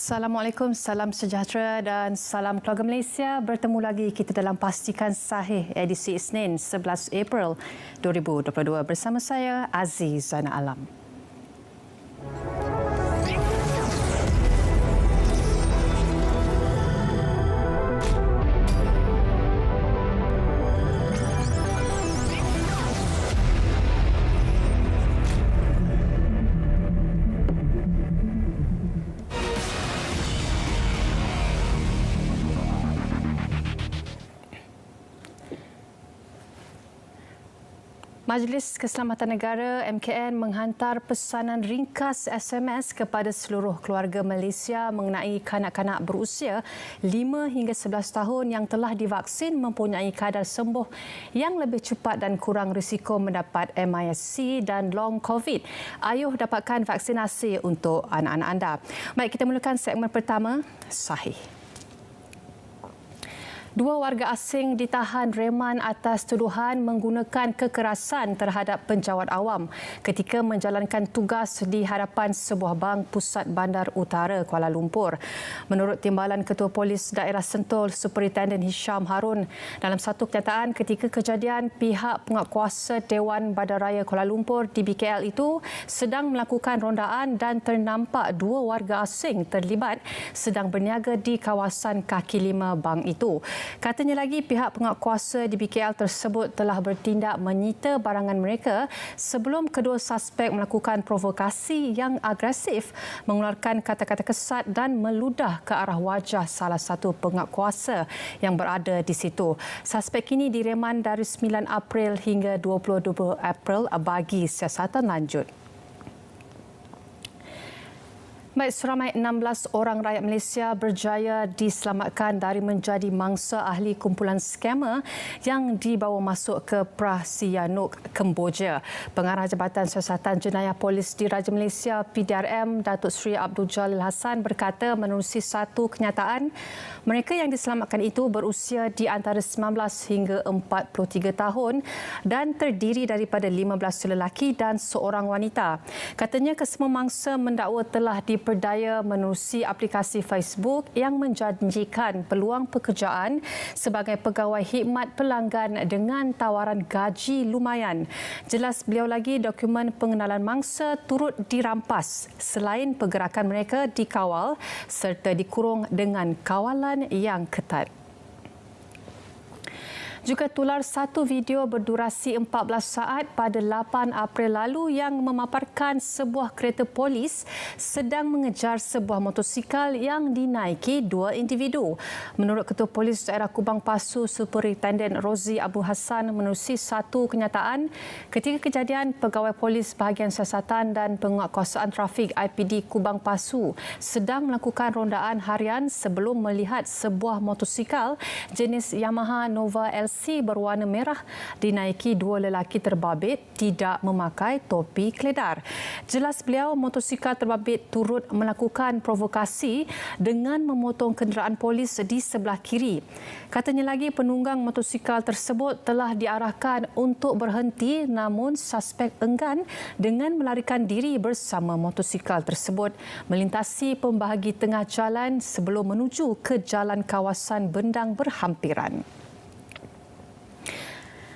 Assalamualaikum, salam sejahtera dan salam keluarga Malaysia. Bertemu lagi kita dalam Pastikan Sahih edisi Isnin 11 April 2022 bersama saya Aziz Zana Alam. Majlis Keselamatan Negara MKN menghantar pesanan ringkas SMS kepada seluruh keluarga Malaysia mengenai kanak-kanak berusia 5 hingga 11 tahun yang telah divaksin mempunyai kadar sembuh yang lebih cepat dan kurang risiko mendapat MIS-C dan long COVID. Ayuh dapatkan vaksinasi untuk anak-anak anda. Baik, kita mulakan segmen pertama, Sahih. 2 warga asing ditahan reman atas tuduhan menggunakan kekerasan terhadap penjawat awam ketika menjalankan tugas di hadapan sebuah bank pusat Bandar Utara Kuala Lumpur. Menurut Timbalan Ketua Polis Daerah Sentul Superintendent Hisham Harun, dalam satu kenyataan ketika kejadian, pihak penguatkuasa Dewan Bandaraya Kuala Lumpur DBKL itu sedang melakukan rondaan dan ternampak 2 warga asing terlibat sedang berniaga di kawasan kaki lima bank itu. Katanya lagi pihak penguatkuasa di BKL tersebut telah bertindak menyita barangan mereka sebelum kedua suspek melakukan provokasi yang agresif, mengeluarkan kata-kata kesat dan meludah ke arah wajah salah satu penguatkuasa yang berada di situ. Suspek kini direman dari 9 April hingga 22 April bagi siasatan lanjut. Baik, seramai 16 orang rakyat Malaysia berjaya diselamatkan dari menjadi mangsa ahli kumpulan skamer yang dibawa masuk ke Prasianuk, Kemboja. Pengarah Jabatan Siasatan Jenayah Polis Diraja Malaysia PDRM, Datuk Seri Abdul Jalil Hassan berkata menerusi satu kenyataan, mereka yang diselamatkan itu berusia di antara 19 hingga 43 tahun dan terdiri daripada 15 lelaki dan seorang wanita. Katanya kesemua mangsa mendakwa telah diperdaya menerusi aplikasi Facebook yang menjanjikan peluang pekerjaan sebagai pegawai khidmat pelanggan dengan tawaran gaji lumayan. Jelas beliau lagi, dokumen pengenalan mangsa turut dirampas selain pergerakan mereka dikawal serta dikurung dengan kawalan yang ketat. Juga tular satu video berdurasi 14 saat pada 8 April lalu yang memaparkan sebuah kereta polis sedang mengejar sebuah motosikal yang dinaiki 2 individu. Menurut Ketua Polis Daerah Kubang Pasu Superintendent Rozi Abu Hassan menerusi satu kenyataan, ketika kejadian pegawai polis bahagian siasatan dan penguatkuasaan trafik IPD Kubang Pasu sedang melakukan rondaan harian sebelum melihat sebuah motosikal jenis Yamaha Nova LC berwarna merah dinaiki 2 lelaki terbabit tidak memakai topi keledar. Jelas beliau, motosikal terbabit turut melakukan provokasi dengan memotong kenderaan polis di sebelah kiri. Katanya lagi penunggang motosikal tersebut telah diarahkan untuk berhenti namun suspek enggan dengan melarikan diri bersama motosikal tersebut melintasi pembahagi tengah jalan sebelum menuju ke jalan kawasan Bendang berhampiran.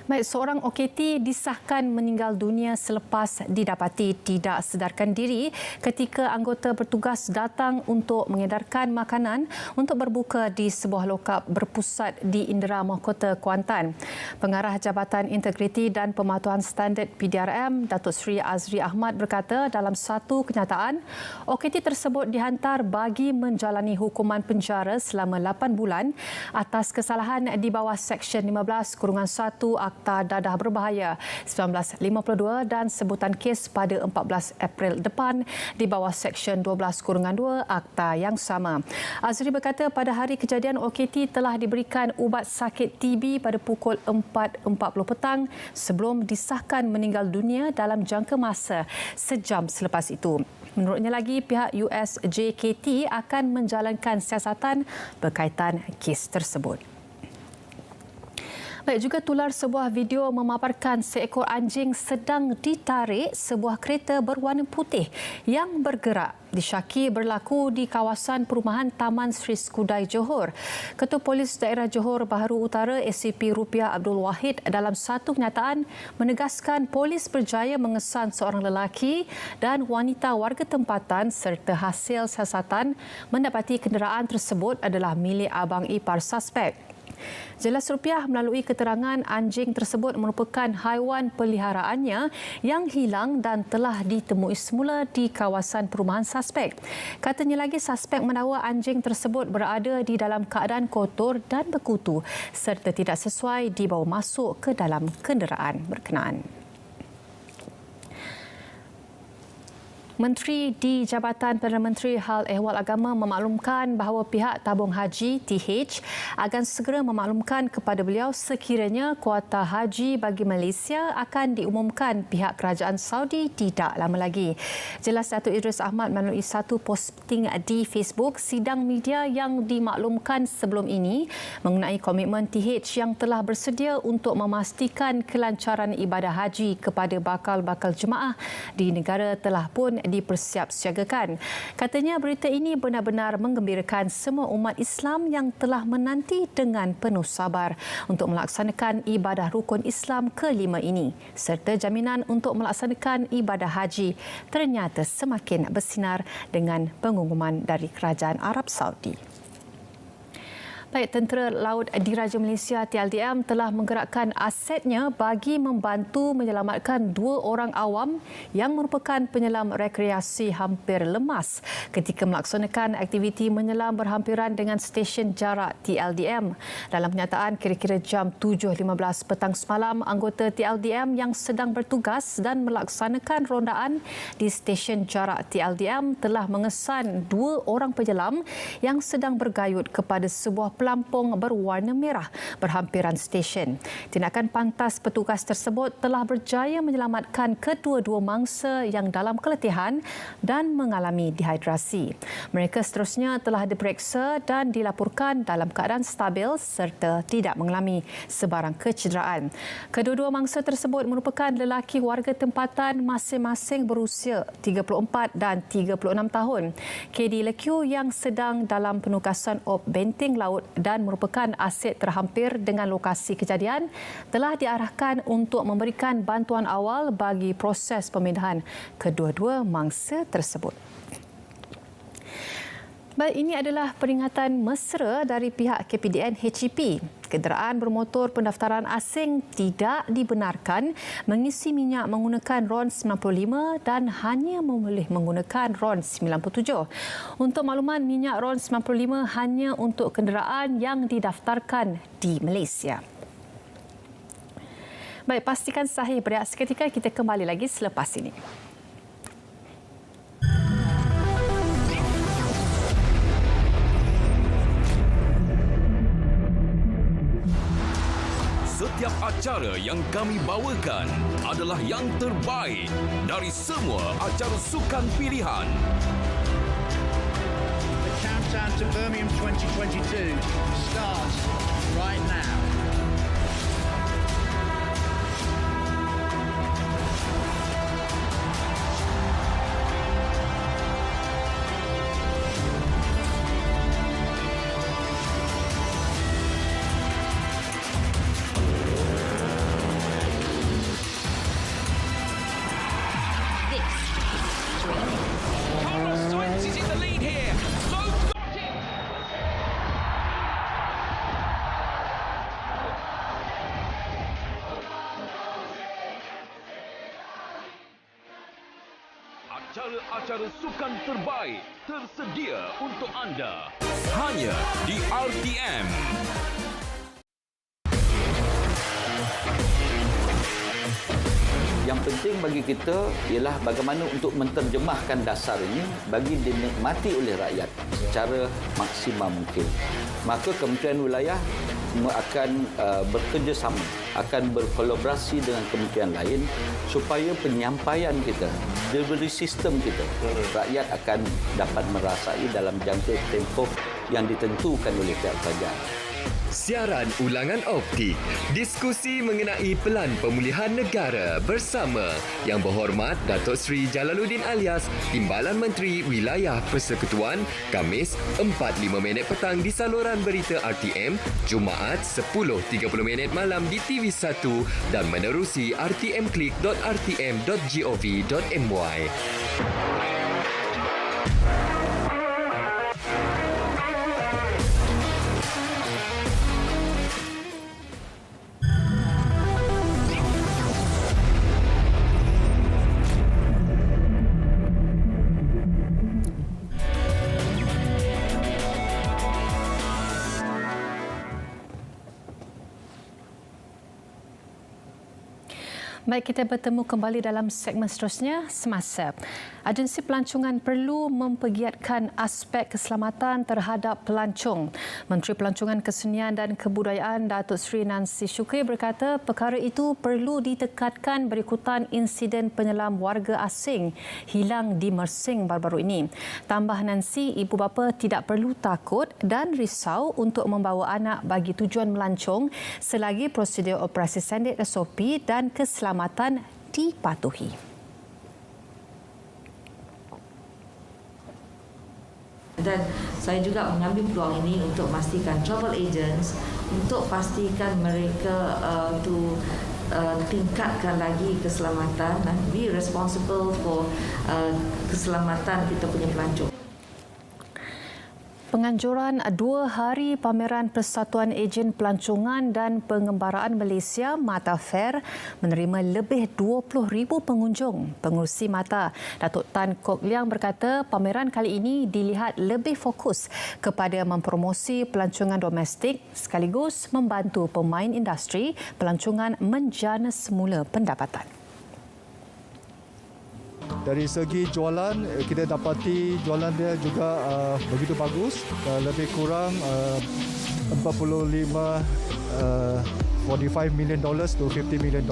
Baik, seorang OKT disahkan meninggal dunia selepas didapati tidak sedarkan diri ketika anggota bertugas datang untuk mengedarkan makanan untuk berbuka di sebuah lokap berpusat di Indera Mahkota Kuantan. Pengarah Jabatan Integriti dan Pematuhan Standard PDRM, Datuk Seri Azri Ahmad berkata dalam satu kenyataan, OKT tersebut dihantar bagi menjalani hukuman penjara selama 8 bulan atas kesalahan di bawah Seksyen 15-1 Akta Dadah Berbahaya 1952 dan sebutan kes pada 14 April depan di bawah Seksyen 12-2 Akta yang sama. Azri berkata pada hari kejadian OKT telah diberikan ubat sakit TB pada pukul 4.40 petang sebelum disahkan meninggal dunia dalam jangka masa sejam selepas itu. Menurutnya lagi, pihak USJKT akan menjalankan siasatan berkaitan kes tersebut. Baik, juga tular sebuah video memaparkan seekor anjing sedang ditarik sebuah kereta berwarna putih yang bergerak. Disyaki berlaku di kawasan perumahan Taman Sri Skudai, Johor. Ketua Polis Daerah Johor Bahru Utara ACP Rupiah Abdul Wahid dalam satu kenyataan menegaskan polis berjaya mengesan seorang lelaki dan wanita warga tempatan serta hasil siasatan mendapati kenderaan tersebut adalah milik abang ipar suspek. Jelas Rupiah melalui keterangan anjing tersebut merupakan haiwan peliharaannya yang hilang dan telah ditemui semula di kawasan perumahan suspek. Katanya lagi suspek mendakwa anjing tersebut berada di dalam keadaan kotor dan berkutu serta tidak sesuai dibawa masuk ke dalam kenderaan berkenaan. Menteri di Jabatan Perdana Menteri Hal Ehwal Agama memaklumkan bahawa pihak tabung haji TH akan segera memaklumkan kepada beliau sekiranya kuota haji bagi Malaysia akan diumumkan pihak kerajaan Saudi tidak lama lagi. Jelas Datuk Idris Ahmad melalui satu posting di Facebook, sidang media yang dimaklumkan sebelum ini mengenai komitmen TH yang telah bersedia untuk memastikan kelancaran ibadah haji kepada bakal-bakal jemaah di negara telah pun dipersiapsiagakan. Katanya berita ini benar-benar menggembirakan semua umat Islam yang telah menanti dengan penuh sabar untuk melaksanakan ibadah rukun Islam kelima ini serta jaminan untuk melaksanakan ibadah haji ternyata semakin bersinar dengan pengumuman dari Kerajaan Arab Saudi. Baik, Tentera Laut Diraja Malaysia TLDM telah menggerakkan asetnya bagi membantu menyelamatkan 2 orang awam yang merupakan penyelam rekreasi hampir lemas ketika melaksanakan aktiviti menyelam berhampiran dengan stesen jarak TLDM. Dalam kenyataan kira-kira jam 7.15 petang semalam, anggota TLDM yang sedang bertugas dan melaksanakan rondaan di stesen jarak TLDM telah mengesan 2 orang penyelam yang sedang bergayut kepada sebuah pelampung berwarna merah berhampiran stesen. Tindakan pantas petugas tersebut telah berjaya menyelamatkan kedua-dua mangsa yang dalam keletihan dan mengalami dehidrasi. Mereka seterusnya telah diperiksa dan dilaporkan dalam keadaan stabil serta tidak mengalami sebarang kecederaan. Kedua-dua mangsa tersebut merupakan lelaki warga tempatan masing-masing berusia 34 dan 36 tahun. KD Lekiu yang sedang dalam penugasan op benteng laut dan merupakan aset terhampir dengan lokasi kejadian telah diarahkan untuk memberikan bantuan awal bagi proses pemindahan kedua-dua mangsa tersebut. Baik, ini adalah peringatan mesra dari pihak KPDN HEP. Kenderaan bermotor pendaftaran asing tidak dibenarkan mengisi minyak menggunakan RON 95 dan hanya boleh menggunakan RON 97. Untuk makluman, minyak RON 95 hanya untuk kenderaan yang didaftarkan di Malaysia. Baik, pastikan sahih berehat seketika. Kita kembali lagi selepas ini. Setiap acara yang kami bawakan adalah yang terbaik dari semua acara sukan pilihan. The countdown to Birmingham 2022 starts right now. Acara-acara sukan terbaik tersedia untuk anda hanya di RTM. Yang penting bagi kita ialah bagaimana untuk menterjemahkan dasar ini bagi dinikmati oleh rakyat secara maksimal mungkin. Maka Kementerian Wilayah akan bekerjasama, akan berkolaborasi dengan kementerian lain supaya penyampaian kita, delivery sistem kita, rakyat akan dapat merasai dalam jangka tempoh yang ditentukan oleh pihak kerajaan. Siaran ulangan optik, diskusi mengenai pelan pemulihan negara bersama Yang Berhormat Datuk Seri Jalaluddin Alias, Timbalan Menteri Wilayah Persekutuan, Khamis 4.05 petang di saluran berita RTM, Jumaat 10.30 malam di TV1 dan menerusi rtmklik.rtm.gov.my. Baik, kita bertemu kembali dalam segmen seterusnya, Semasa. Agensi pelancongan perlu mempergiatkan aspek keselamatan terhadap pelancong. Menteri Pelancongan Kesenian dan Kebudayaan Datuk Seri Nancy Shukri berkata perkara itu perlu ditekatkan berikutan insiden penyelam warga asing hilang di Mersing baru-baru ini. Tambah Nancy, ibu bapa tidak perlu takut dan risau untuk membawa anak bagi tujuan melancong selagi prosedur operasi standard SOP dan keselamatan dipatuhi. Dan saya juga mengambil peluang ini untuk memastikan travel agents untuk pastikan mereka tingkatkan lagi keselamatan dan be responsible for keselamatan kita punya pelancong. Penganjuran 2 hari pameran Persatuan Ejen Pelancongan dan Pengembaraan Malaysia Mata Fair menerima lebih 20,000 pengunjung. Pengurusi Mata, Datuk Tan Kok Leang berkata pameran kali ini dilihat lebih fokus kepada mempromosi pelancongan domestik sekaligus membantu pemain industri pelancongan menjana semula pendapatan. Dari segi jualan, kita dapati jualan dia juga begitu bagus, lebih kurang $45 million to $50 million.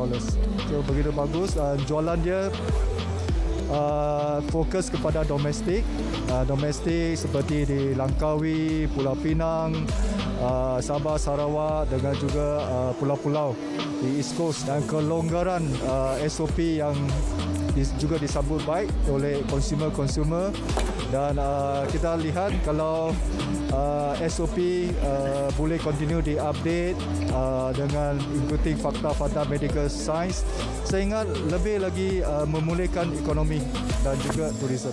So begitu bagus. Jualan dia fokus kepada domestik seperti di Langkawi, Pulau Pinang, Sabah, Sarawak dengan juga pulau-pulau di East Coast, dan kelonggaran SOP yang juga disambut baik oleh konsumer dan kita lihat kalau SOP boleh continue di-update dengan ikuti fakta-fakta medical science sehingga lebih lagi memulihkan ekonomi dan juga turisme.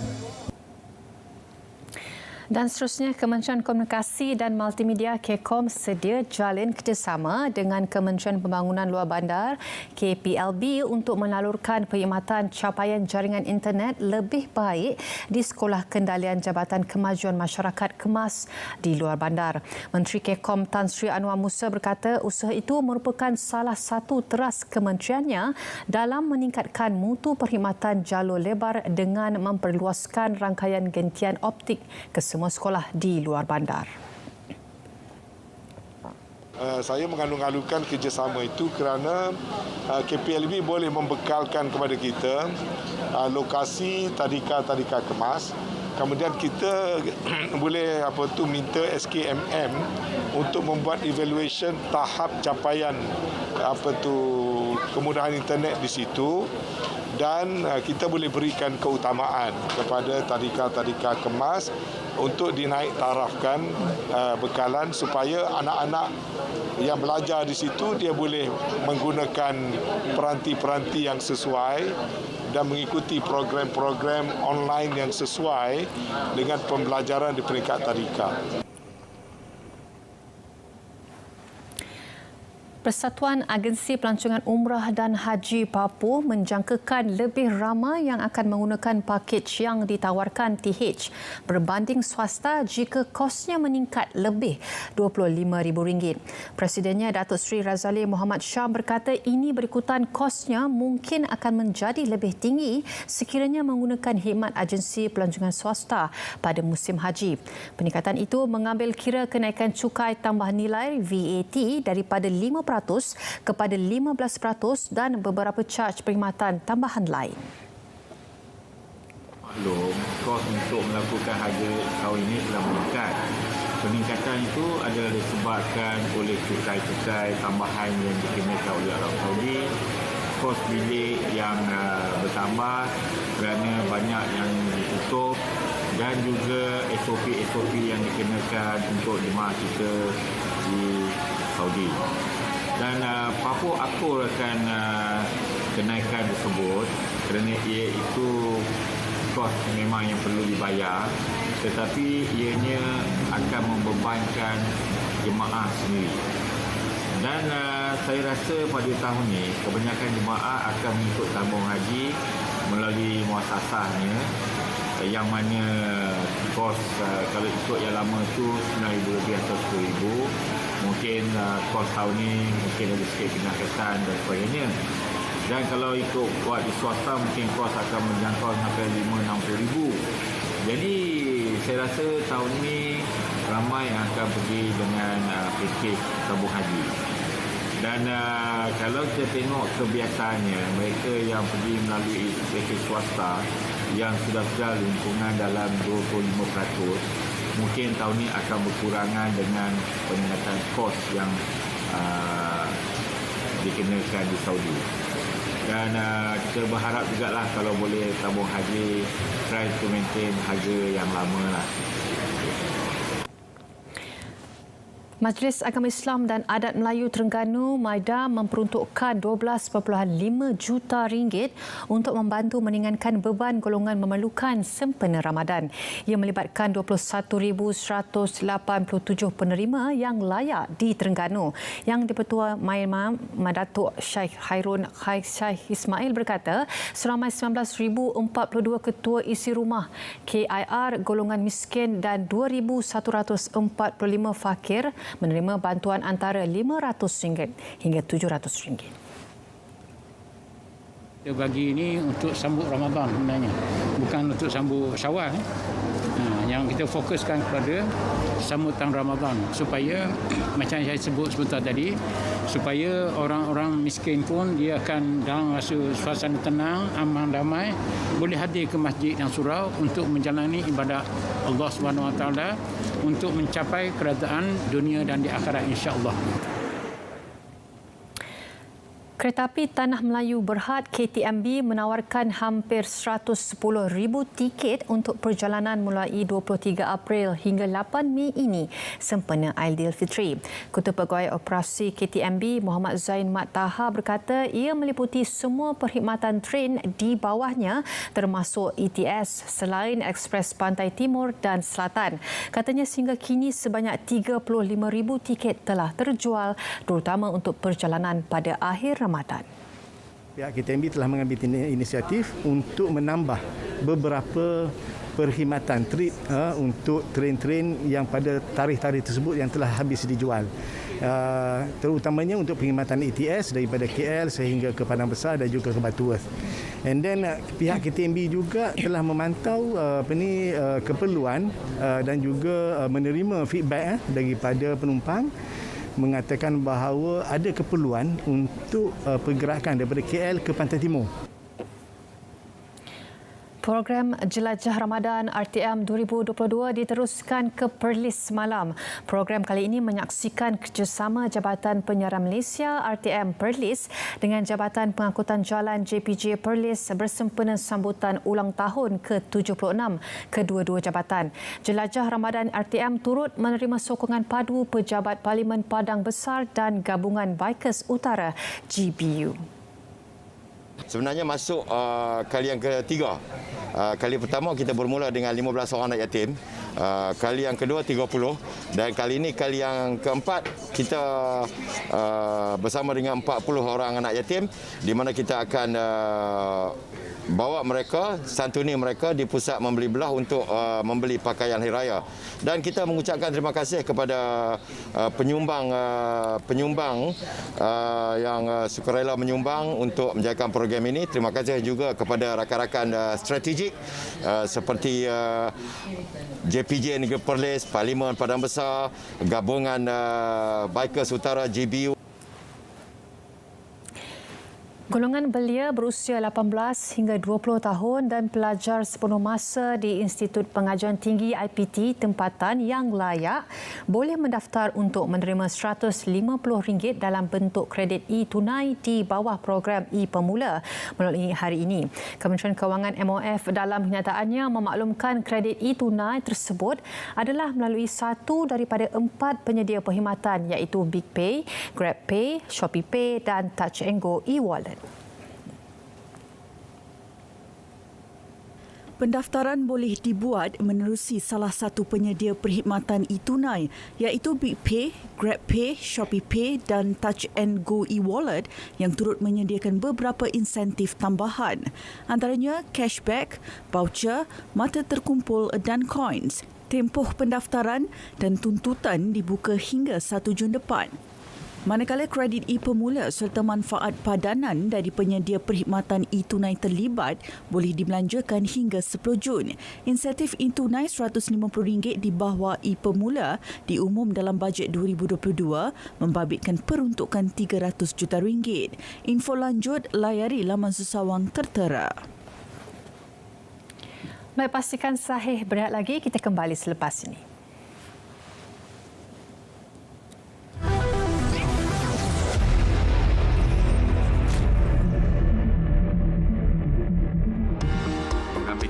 Dan seterusnya, Kementerian Komunikasi dan Multimedia KECOM sedia jalin kerjasama dengan Kementerian Pembangunan Luar Bandar KPLB untuk menalurkan perkhidmatan capaian jaringan internet lebih baik di Sekolah Kendalian Jabatan Kemajuan Masyarakat KEMAS di luar bandar. Menteri KECOM Tan Sri Anwar Musa berkata usaha itu merupakan salah satu teras kementeriannya dalam meningkatkan mutu perkhidmatan jalur lebar dengan memperluaskan rangkaian gentian optik ke semua sekolah di luar bandar. Saya mengalung-alungkan kerjasama itu kerana KPLB boleh membekalkan kepada kita lokasi tadika-tadika kemas. Kemudian kita boleh minta SKMM untuk membuat evaluation tahap capaian kemudahan internet di situ, dan kita boleh berikan keutamaan kepada tadika-tadika kemas untuk dinaik tarafkan bekalan supaya anak-anak yang belajar di situ dia boleh menggunakan peranti-peranti yang sesuai dan mengikuti program-program online yang sesuai dengan pembelajaran di peringkat tadika. Persatuan Agensi Pelancongan Umrah dan Haji Papua menjangkakan lebih ramai yang akan menggunakan pakej yang ditawarkan TH berbanding swasta jika kosnya meningkat lebih RM25,000. Presidennya Datuk Seri Razali Muhammad Shah berkata ini berikutan kosnya mungkin akan menjadi lebih tinggi sekiranya menggunakan khidmat agensi pelancongan swasta pada musim haji. Peningkatan itu mengambil kira kenaikan cukai tambah nilai VAT daripada 5% kepada 15% dan beberapa caj perkhidmatan tambahan lain. Maklum, kos untuk melakukan harga tahun ini telah meningkat. Peningkatan itu adalah disebabkan oleh cukai-cukai tambahan yang dikenakan oleh Arab Saudi, kos bilik yang bertambah kerana banyak yang ditutup, dan juga SOP-SOP yang dikenakan untuk jemaah kita di Saudi. Dan Papua akur akan kenaikan tersebut kerana ia itu kos memang yang perlu dibayar, tetapi ianya akan membebankan jemaah sendiri. Dan saya rasa pada tahun ini kebanyakan jemaah akan mengikut tabung haji melalui muasasahnya, yang mana kos kalau ikut yang lama tu RM9,000 lebih atau RM10,000. Mungkin kos tahun ni mungkin ada sikit peningkatan dan sebagainya. Dan kalau ikut buat di swasta mungkin kos akan menjangkau sampai RM50,000-60,000. Jadi saya rasa tahun ni ramai yang akan pergi dengan pakej tabung haji. Dan kalau kita tengok kebiasaannya, mereka yang pergi melalui pakej swasta yang sudah lingkungan dalam 25%, mungkin tahun ini akan berkurangan dengan peningkatan kos yang dikenakan di Saudi. Dan kita berharap jugalah kalau boleh tabung haji try to maintain harga yang lama lah. Majlis Agama Islam dan Adat Melayu Terengganu MAIDA memperuntukkan RM12.5 juta untuk membantu meringankan beban golongan memerlukan sempena Ramadan. Ia melibatkan 21,187 penerima yang layak di Terengganu. Yang di-Pertua MAIMAM, Datuk Syekh Hairun Syekh Ismail berkata, seramai 19,042 ketua isi rumah KIR golongan miskin dan 2,145 fakir menerima bantuan antara RM500 hingga RM700. Kita bagi ini untuk sambut Ramadan sebenarnya, bukan untuk sambut Syawal. Yang kita fokuskan kepada sambutan Ramadan supaya macam saya sebut sebentar tadi, supaya orang-orang miskin pun dia akan dalam rasa suasana tenang, aman, damai, boleh hadir ke masjid dan surau untuk menjalani ibadat Allah Subhanahu Wa Taala untuk mencapai kerajaan dunia dan di akhirat insya-Allah. Kereta api Tanah Melayu Berhad KTMB menawarkan hampir 110,000 tiket untuk perjalanan mulai 23 April hingga 8 Mei ini sempena Aidilfitri. Ketua Pegawai Operasi KTMB Muhammad Zain Mat Taha berkata ia meliputi semua perkhidmatan train di bawahnya termasuk ETS selain Ekspres Pantai Timur dan Selatan. Katanya sehingga kini sebanyak 35,000 tiket telah terjual terutama untuk perjalanan pada akhir Ramadan. Pihak KTMB telah mengambil inisiatif untuk menambah beberapa perkhidmatan trip untuk train-train yang pada tarikh-tarikh tersebut yang telah habis dijual. Terutamanya untuk perkhidmatan ETS daripada KL sehingga ke Padang Besar dan juga ke Batu Worth. And then pihak KTMB juga telah memantau keperluan dan juga menerima feedback daripada penumpang mengatakan bahawa ada keperluan untuk pergerakan daripada KL ke Pantai Timur. Program Jelajah Ramadan RTM 2022 diteruskan ke Perlis semalam. Program kali ini menyaksikan kerjasama Jabatan Penyiaran Malaysia RTM Perlis dengan Jabatan Pengangkutan Jalan JPJ Perlis bersempena sambutan ulang tahun ke-76 kedua-dua jabatan. Jelajah Ramadan RTM turut menerima sokongan padu Pejabat Parlimen Padang Besar dan Gabungan Bikers Utara GBU. Sebenarnya masuk kali yang ketiga. Kali pertama kita bermula dengan 15 orang anak yatim. Kali yang kedua 30 dan kali ini kali yang keempat kita bersama dengan 40 orang anak yatim di mana kita akan bawa mereka, santuni mereka di pusat membeli belah untuk membeli pakaian hari raya. Dan kita mengucapkan terima kasih kepada penyumbang yang sukarela menyumbang untuk menjalankan program ini. Terima kasih juga kepada rakan-rakan strategik seperti JPJ Negeri Perlis, Parlimen Padang Besar, Gabungan Bikers Utara GBU. Golongan belia berusia 18 hingga 20 tahun dan pelajar sepenuh masa di Institut Pengajian Tinggi IPT tempatan yang layak boleh mendaftar untuk menerima RM150 dalam bentuk kredit e-tunai di bawah program e-Pemula melalui hari ini. Kementerian Kewangan MOF dalam kenyataannya memaklumkan kredit e-tunai tersebut adalah melalui satu daripada 4 penyedia perkhidmatan iaitu BigPay, GrabPay, ShopeePay dan Touch 'n Go e-Wallet. Pendaftaran boleh dibuat menerusi salah satu penyedia perkhidmatan e-tunai iaitu BigPay, GrabPay, ShopeePay dan Touch 'n Go e-Wallet yang turut menyediakan beberapa insentif tambahan. Antaranya cashback, voucher, mata terkumpul dan coins. Tempoh pendaftaran dan tuntutan dibuka hingga 1 Jun depan. Manakala kredit e-Pemula serta manfaat padanan dari penyedia perkhidmatan e-tunai terlibat boleh dibelanjakan hingga 10 Jun. Insentif e-tunai RM150 di bawah e-Pemula diumum dalam bajet 2022 membabitkan peruntukan RM300 juta. Info lanjut layari laman Susawang tertera. Baik, pastikan sahih berehat lagi. Kita kembali selepas ini.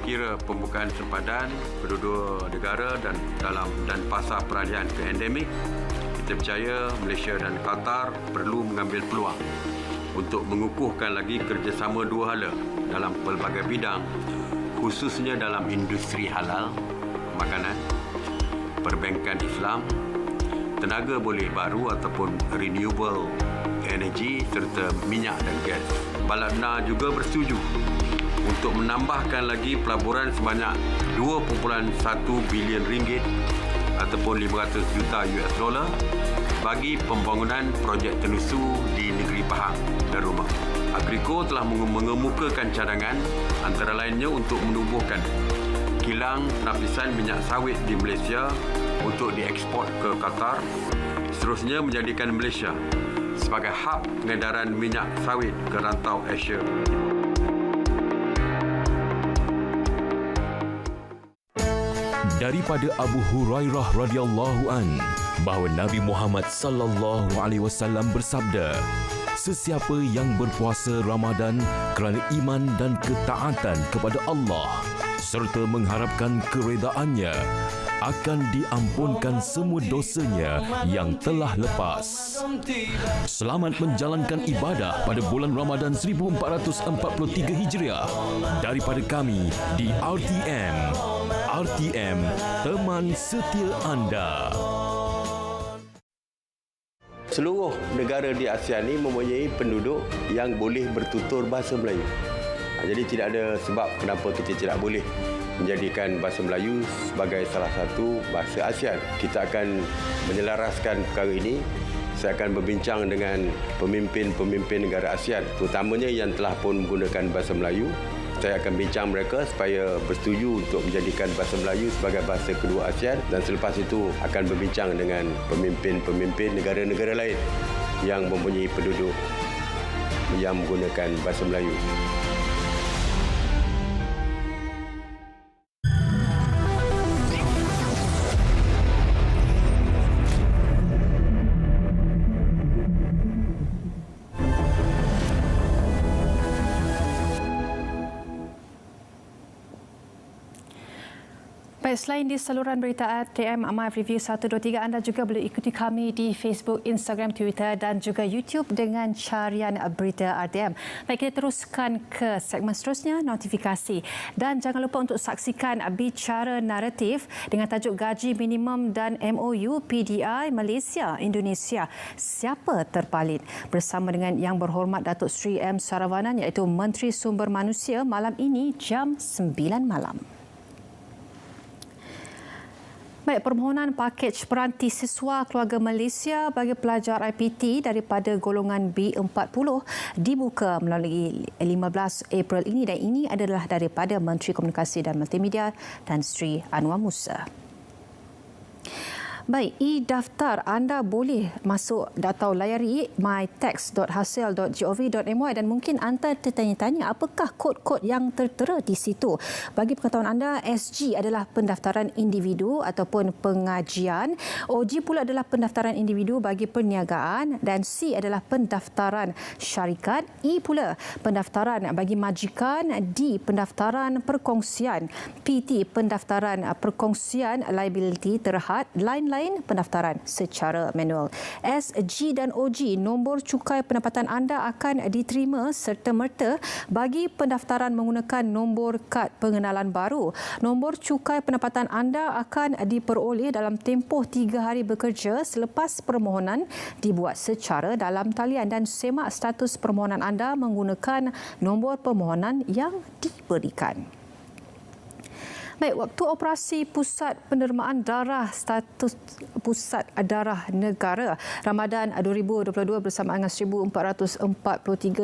Kira pembukaan sempadan penduduk negara dan fasa peralihan ke endemik, kita percaya Malaysia dan Qatar perlu mengambil peluang untuk mengukuhkan lagi kerjasama dua hala dalam pelbagai bidang, khususnya dalam industri halal, makanan, perbankan Islam, tenaga boleh baru ataupun renewable energy serta minyak dan gas. Baladna juga bersetuju untuk menambahkan lagi pelaburan sebanyak 2.1 bilion ringgit ataupun 500 juta $, bagi pembangunan projek tenusu di negeri Pahang dan Rumah. Agriko telah mengemukakan cadangan antara lainnya untuk menumbuhkan kilang penapisan minyak sawit di Malaysia untuk dieksport ke Qatar, seterusnya menjadikan Malaysia sebagai hub pengedaran minyak sawit ke rantau Asia. Daripada Abu Hurairah radhiyallahu an bahawa Nabi Muhammad sallallahu alaihi wasallam bersabda, sesiapa yang berpuasa Ramadan kerana iman dan ketaatan kepada Allah serta mengharapkan keredaannya, akan diampunkan semua dosanya yang telah lepas. Selamat menjalankan ibadah pada bulan Ramadan 1443 Hijriah daripada kami di RTM. RTM, teman setia anda. Seluruh negara di ASEAN ini mempunyai penduduk yang boleh bertutur bahasa Melayu. Jadi tidak ada sebab kenapa kita tidak boleh menjadikan bahasa Melayu sebagai salah satu bahasa ASEAN. Kita akan menyelaraskan perkara ini. Saya akan berbincang dengan pemimpin-pemimpin negara ASEAN, terutamanya yang telah pun menggunakan bahasa Melayu. Saya akan bincang mereka supaya bersetuju untuk menjadikan bahasa Melayu sebagai bahasa kedua ASEAN, dan selepas itu akan berbincang dengan pemimpin-pemimpin negara-negara lain yang mempunyai penduduk yang menggunakan bahasa Melayu. Baik, selain di saluran berita RTM Amai Review 123, anda juga boleh ikuti kami di Facebook, Instagram, Twitter dan juga YouTube dengan carian berita RTM. Baik, kita teruskan ke segmen seterusnya, notifikasi. Dan jangan lupa untuk saksikan Bicara Naratif dengan tajuk Gaji Minimum dan MOU PDI Malaysia Indonesia. Siapa terpalit? Bersama dengan Yang Berhormat Datuk Seri M. Saravanan iaitu Menteri Sumber Manusia malam ini jam 9 malam. Baik, permohonan pakej peranti siswa keluarga Malaysia bagi pelajar IPT daripada golongan B40 dibuka melalui 15 April ini, dan ini adalah daripada Menteri Komunikasi dan Multimedia Tan Sri Anwar Musa. Baik, e-daftar anda boleh masuk atau layari mytax.hasil.gov.my dan mungkin anda tertanya-tanya apakah kod-kod yang tertera di situ. Bagi pengetahuan anda, SG adalah pendaftaran individu ataupun pengajian, OG pula adalah pendaftaran individu bagi perniagaan dan C adalah pendaftaran syarikat, E pula pendaftaran bagi majikan, D pendaftaran perkongsian, PT pendaftaran perkongsian liability terhad, lain-lain pendaftaran secara manual. SG dan OG, nombor cukai pendapatan anda akan diterima serta-merta bagi pendaftaran menggunakan nombor kad pengenalan baru. Nombor cukai pendapatan anda akan diperoleh dalam tempoh 3 hari bekerja selepas permohonan dibuat secara dalam talian dan semak status permohonan anda menggunakan nombor permohonan yang diberikan. Baik, waktu operasi Pusat Pendermaan Darah status Pusat Darah Negara Ramadan 2022 bersama dengan 1443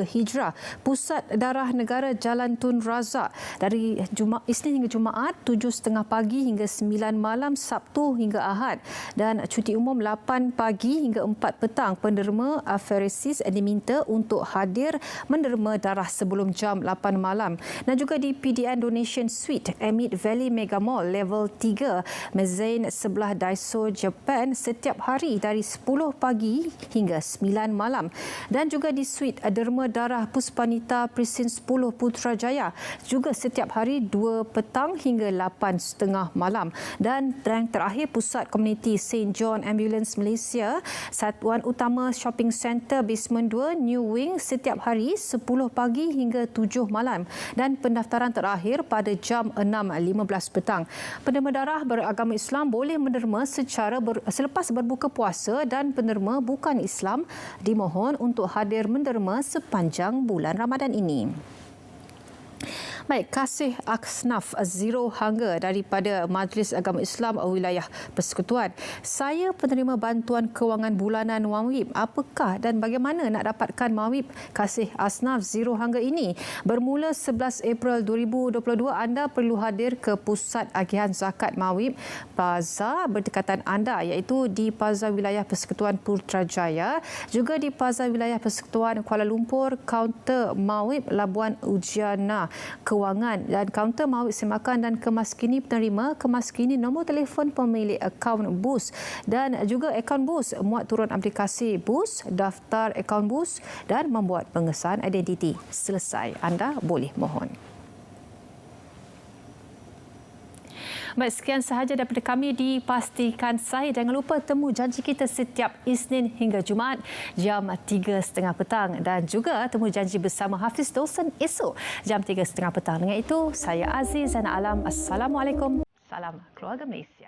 Hijrah. Pusat Darah Negara Jalan Tun Razak dari Isnin hingga Jumaat 7.30 pagi hingga 9 malam, Sabtu hingga Ahad, dan cuti umum 8 pagi hingga 4 petang. Penderma aferesis diminta untuk hadir menderma darah sebelum jam 8 malam. Dan juga di PDN Donation Suite Amid Valley Mega Mall Level 3 Mezain sebelah Daiso Japan setiap hari dari 10 pagi hingga 9 malam. Dan juga di Suite Derma Darah Puspanita Presin 10 Putrajaya juga setiap hari 2 petang hingga 8.30 malam. Dan yang terakhir, Pusat Komuniti St. John Ambulance Malaysia Satuan Utama Shopping Centre Basement 2 New Wing setiap hari 10 pagi hingga 7 malam. Dan pendaftaran terakhir pada jam 6.15 petang. Penderma darah beragama Islam boleh menderma selepas berbuka puasa dan penderma bukan Islam dimohon untuk hadir menderma sepanjang bulan Ramadan ini. Baik, Kasih Asnaf Zero Hunger daripada Majlis Agama Islam Wilayah Persekutuan. Saya penerima bantuan kewangan bulanan MAWIP. Apakah dan bagaimana nak dapatkan MAWIP Kasih Asnaf Zero Hunger ini? Bermula 11 April 2022, anda perlu hadir ke Pusat Agihan Zakat MAWIP Plaza berdekatan anda, iaitu di Plaza Wilayah Persekutuan Putrajaya, juga di Plaza Wilayah Persekutuan Kuala Lumpur, kaunter MAWIP Labuan Ujiana Kewangan, dan kaunter MAWIP Semakan dan Kemaskini penerima kemaskini. Nombor telefon pemilik akaun BUS dan juga akaun BUS, muat turun aplikasi BUS, daftar akaun BUS dan membuat pengesahan identiti. Selesai, anda boleh mohon. Baik, sekian sahaja daripada kami di Pastikan Sahih. Jangan lupa temu janji kita setiap Isnin hingga Jumaat jam 3.30 petang dan juga temu janji bersama Hafiz Dawson esok jam 3.30 petang. Dengan itu, saya Aziz Zana Alam. Assalamualaikum. Salam keluarga Malaysia.